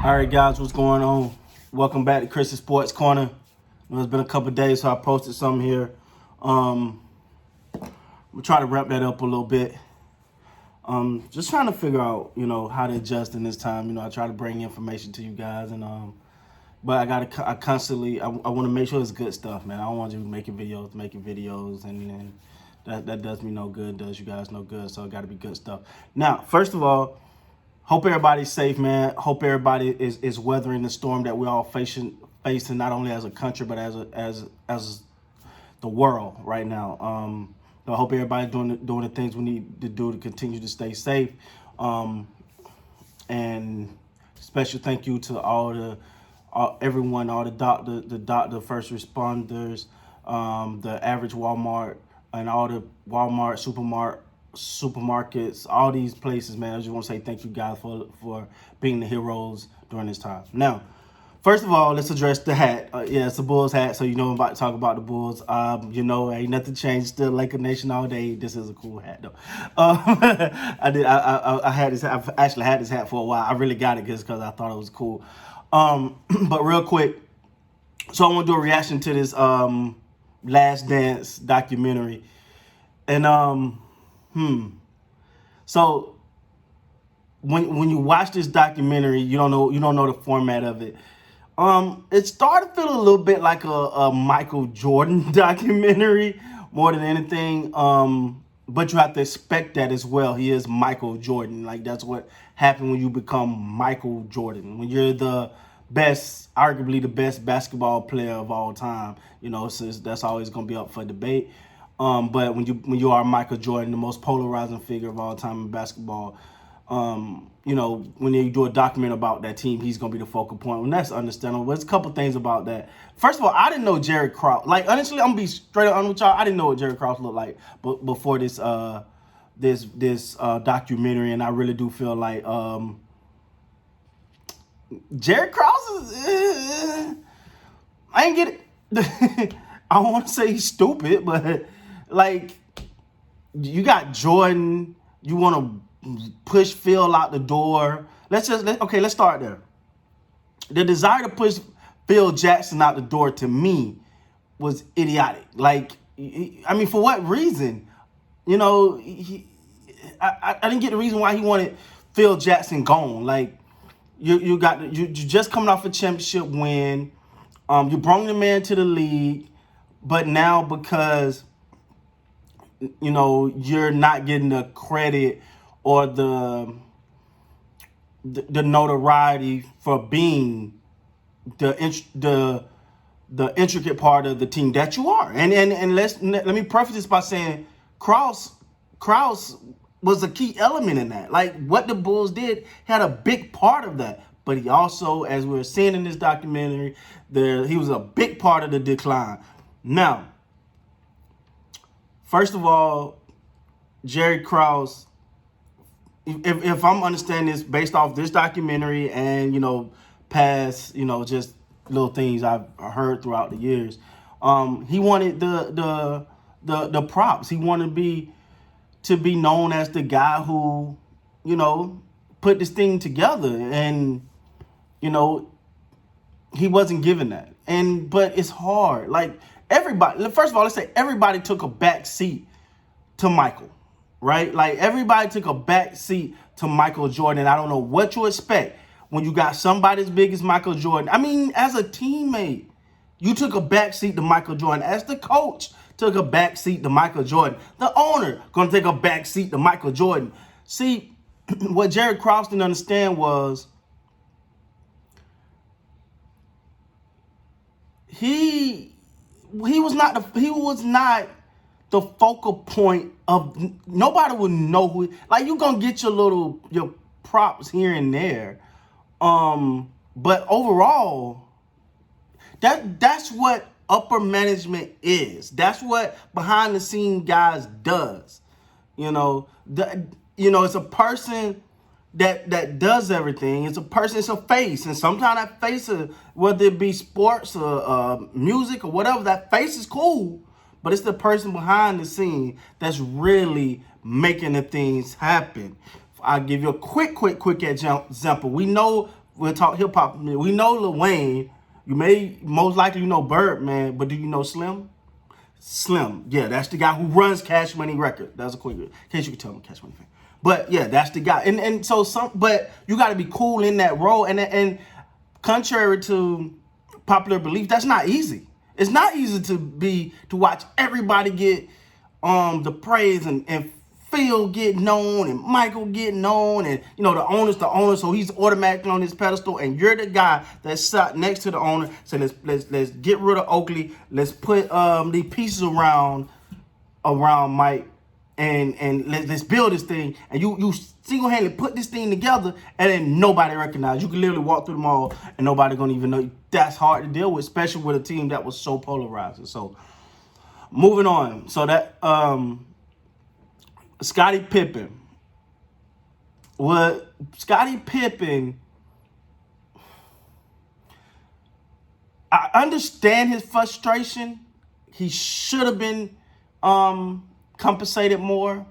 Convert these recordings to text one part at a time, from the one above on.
All right, guys, what's going on? Welcome back to Chris's Sports Corner. It's been a couple of days, so I posted something here. We'll try to wrap that up a little bit. Just trying to figure out, how to adjust in this time. I try to bring information to you guys, but I constantly, I want to make sure it's good stuff, man. I don't want you making videos, and that does me no good, does you guys no good. So it got to be good stuff. Now, first of all, hope everybody's safe, man. Hope everybody is weathering the storm that we're all facing not only as a country but as the world right now. So I hope everybody's doing the things we need to do to continue to stay safe. And special thank you to everyone, all the doctor, first responders, the average Walmart, and all the Walmart, supermarkets, all these places, man. I just want to say thank you guys for being the heroes during this time. Now, first of all, let's address the hat. It's a Bulls hat, so I'm about to talk about the Bulls. Ain't nothing changed. Still Laker Nation all day. This is a cool hat, though. I had this. I've actually had this hat for a while. I really got it just because I thought it was cool. But real quick, so I want to do a reaction to this Last Dance documentary, and So when you watch this documentary, you don't know the format of it. It started to feel a little bit like a Michael Jordan documentary more than anything. But you have to expect that as well. He is Michael Jordan. Like, that's what happened when you become Michael Jordan. When you're the best, arguably the best basketball player of all time, so that's always going to be up for debate. But when you are Michael Jordan, the most polarizing figure of all time in basketball, when you do a documentary about that team, he's going to be the focal point. And that's understandable. But there's a couple things about that. First of all, I didn't know Jerry Krause. Like, honestly, I'm going to be straight up with y'all. I didn't know what Jerry Krause looked like before this documentary. And I really do feel like Jerry Krause is... I ain't get it. I don't want to say he's stupid, but... Like, you got Jordan, you want to push Phil out the door. Let's start there. The desire to push Phil Jackson out the door, to me, was idiotic. Like, for what reason? I didn't get the reason why he wanted Phil Jackson gone. Like, you just coming off a championship win. You brought the man to the league, but now because you're not getting the credit or the notoriety for being the intricate part of the team that you are. And let me preface this by saying Krause was a key element in that. Like, what the Bulls did had a big part of that. But he also, as we're seeing in this documentary, he was a big part of the decline. Now, first of all, Jerry Krause, if I'm understanding this based off this documentary and, past, just little things I've heard throughout the years, he wanted the props. He wanted to be known as the guy who, put this thing together. And, he wasn't given that. But it's hard. Like, everybody, first of all, let's say everybody took a back seat to Michael, right? Like, everybody took a back seat to Michael Jordan. I don't know what you expect when you got somebody as big as Michael Jordan. As a teammate, you took a back seat to Michael Jordan. As the coach, took a back seat to Michael Jordan. The owner gonna take a back seat to Michael Jordan. See, what Jerry Krause didn't understand was he was not the focal point of, nobody would know who. Like, you gonna get your props here and there, but overall, that's what upper management is. That's what behind the scene guys does. It's a person that does everything. It's a person, it's a face. And sometimes that face, whether it be sports or music or whatever, that face is cool. But it's the person behind the scene that's really making the things happen. I'll give you a quick example. We know we'll talk hip hop. We know Lil Wayne. You may most likely you know Birdman, but do you know Slim? Slim, yeah, that's the guy who runs Cash Money Record. That's a quick, in case you could tell me Cash Money fan. But yeah, that's the guy. And so but you got to be cool in that role. And contrary to popular belief, that's not easy. It's not easy to watch everybody get the praise and Phil get known and Michael get known and the owner's the owner, so he's automatically on his pedestal, and you're the guy that sat next to the owner. So let's get rid of Oakley. Let's put the pieces around Mike and let's build this thing. And you single-handedly put this thing together, and then nobody recognized. You can literally walk through the mall and nobody gonna even know. That's hard to deal with, especially with a team that was so polarizing. So moving on. So that Scottie Pippen. What Scottie Pippen, I understand his frustration. He should have been compensated more.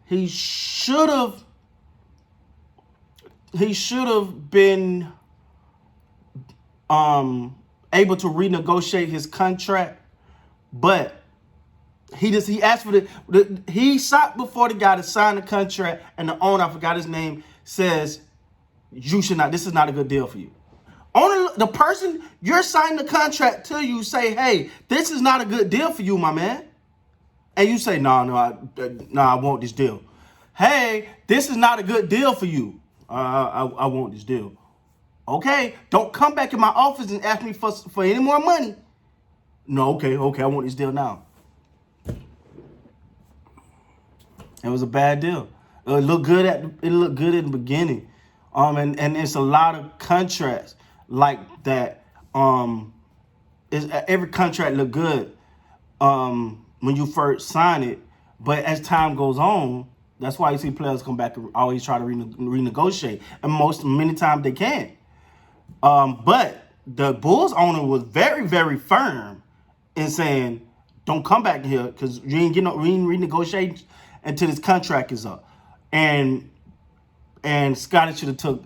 He should have been able to renegotiate his contract, but he asked for he sought before the guy to sign the contract, and the owner, I forgot his name, says you should not. This is not a good deal for you. Only the person you're signing the contract to, you say, hey, this is not a good deal for you, my man. And you say, no, I want this deal. Hey, this is not a good deal for you. I want this deal. Okay, don't come back in my office and ask me for any more money. No, okay, I want this deal now. It was a bad deal. It looked good at the beginning. And it's a lot of contracts like that. Every contract look good when you first sign it, but as time goes on, that's why you see players come back and always try to renegotiate, and many times they can't. But the Bulls owner was very, very firm in saying, "Don't come back here because you ain't renegotiate until this contract is up." And Scottie should have took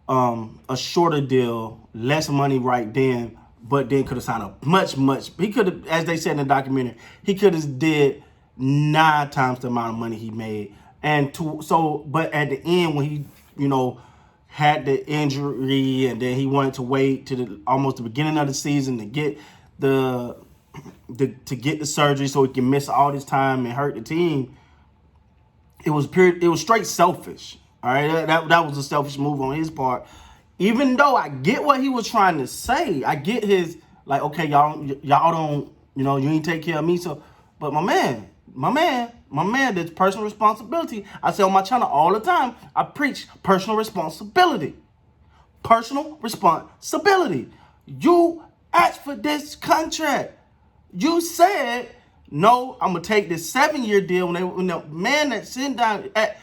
a shorter deal, less money right then, but then could have signed a much. He could have, as they said in the documentary, he could have did 9 times the amount of money he made. But at the end, when he had the injury, and then he wanted to wait to almost the beginning of the season to get the surgery so he can miss all this time and hurt the team. It was straight selfish. All right, that was a selfish move on his part. Even though I get what he was trying to say, I get his okay, y'all don't you ain't take care of me, so. But my man, that's personal responsibility. I say on my channel all the time, I preach personal responsibility. Personal responsibility. You asked for this contract. You said, no, I'm going to take this 7-year deal. When the man that's sitting down at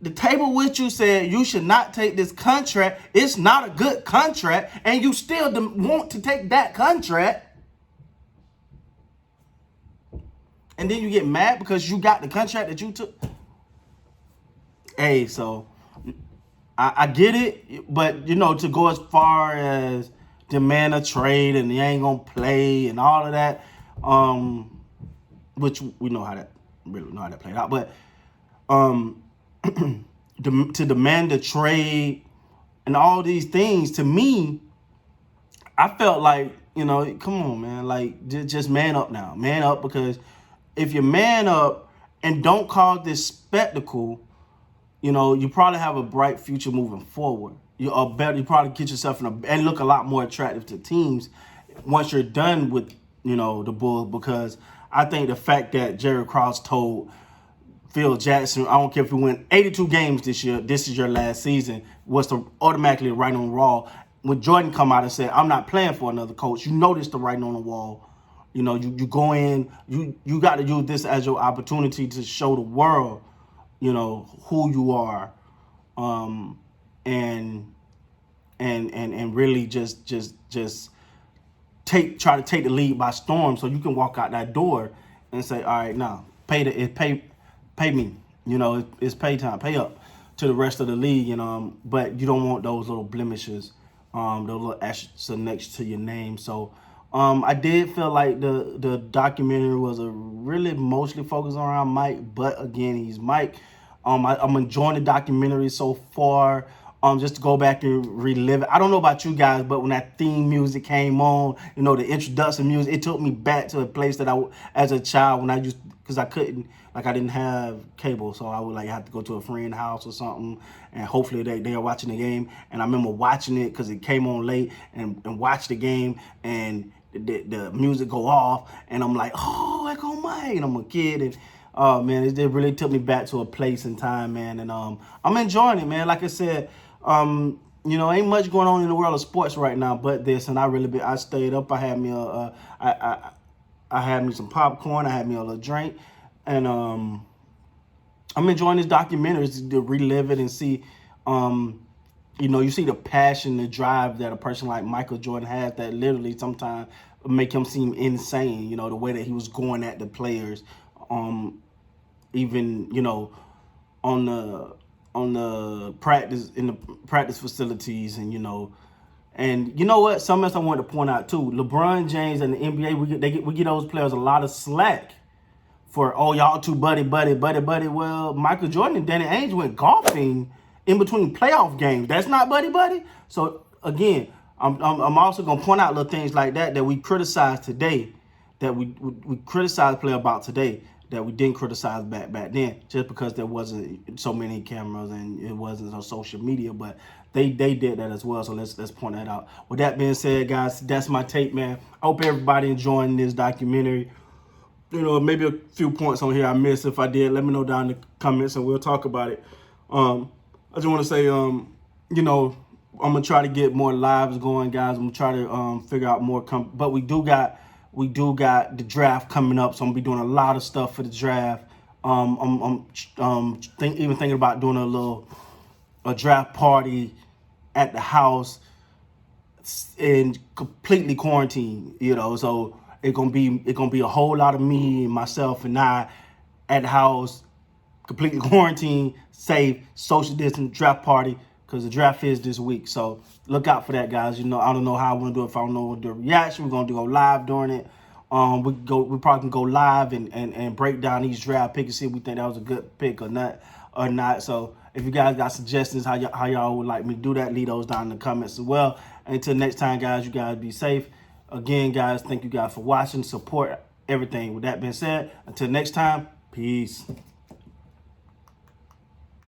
the table with you said you should not take this contract, it's not a good contract, and you still want to take that contract. And then you get mad because you got the contract that you took. Hey, so I get it, but to go as far as demand a trade and they ain't gonna play and all of that, which we know how that played out. But to demand a trade and all these things, to me, I felt like come on, man, just man up now, man up, because if you man up and don't cause this spectacle, you probably have a bright future moving forward. You probably get yourself and look a lot more attractive to teams once you're done with, the Bulls, because I think the fact that Jerry Krause told Phil Jackson, I don't care if we win 82 games this year, this is your last season, was to automatically write on the wall. When Jordan come out and said, I'm not playing for another coach, you notice the writing on the wall. You go in, you got to use this as your opportunity to show the world, who you are, and really just try to take the lead by storm, so you can walk out that door and say, all right, now pay me, it's pay time, pay up. to the rest of the league, and but you don't want those little blemishes, those little asterisks next to your name. So I did feel like the documentary was a really mostly focused around Mike, but again, he's Mike. I'm enjoying the documentary so far. Just to go back and relive it. I don't know about you guys, but when that theme music came on, the introduction music, it took me back to a place that as a child, when I used, because I couldn't, like I didn't have cable, so I would like have to go to a friend's house or something, and hopefully they are watching the game. And I remember watching it because it came on late, and watch the game, and the music go off, and I'm like, oh, I go Mike, and I'm a kid, and oh man, it really took me back to a place and time, man, and I'm enjoying it, man. Like I said, ain't much going on in the world of sports right now, but this, and I stayed up. I had me I had me some popcorn. I had me a little drink, and I'm enjoying this documentary to relive it and see, you see the passion, the drive that a person like Michael Jordan has that literally sometimes make him seem insane. The way that he was going at the players, even on the practice in the practice facilities, and and you know what? Something else I wanted to point out too. LeBron James and the NBA, we get those players a lot of slack for, oh, y'all too buddy. Well, Michael Jordan and Danny Ainge went golfing in between playoff games. That's not buddy. So again, I'm also gonna point out little things like that we criticize today, that we criticize play about today, that we didn't criticize back then, just because there wasn't so many cameras and it wasn't on social media, but they did that as well. So let's point that out. With that being said, guys, that's my take, man. I hope everybody enjoying this documentary. Maybe a few points on here I missed. If I did, let me know down in the comments and we'll talk about it. I just want to say, I'm gonna try to get more lives going, guys. I'm gonna try to figure out more. But we do got the draft coming up, so I'm gonna be doing a lot of stuff for the draft. I'm even thinking about doing a draft party at the house in completely quarantine. So it's gonna be a whole lot of me and myself and I at the house, completely quarantined, safe, social distance draft party, because the draft is this week. So look out for that, guys. I don't know how I want to do it. If I don't know the reaction, we're gonna go live during it. We probably can go live and break down each draft pick and see if we think that was a good pick or not. So if you guys got suggestions how y'all would like me to do that, leave those down in the comments as well. And until next time, guys, you guys be safe. Again, guys, thank you guys for watching, support, everything. With that being said, until next time, peace.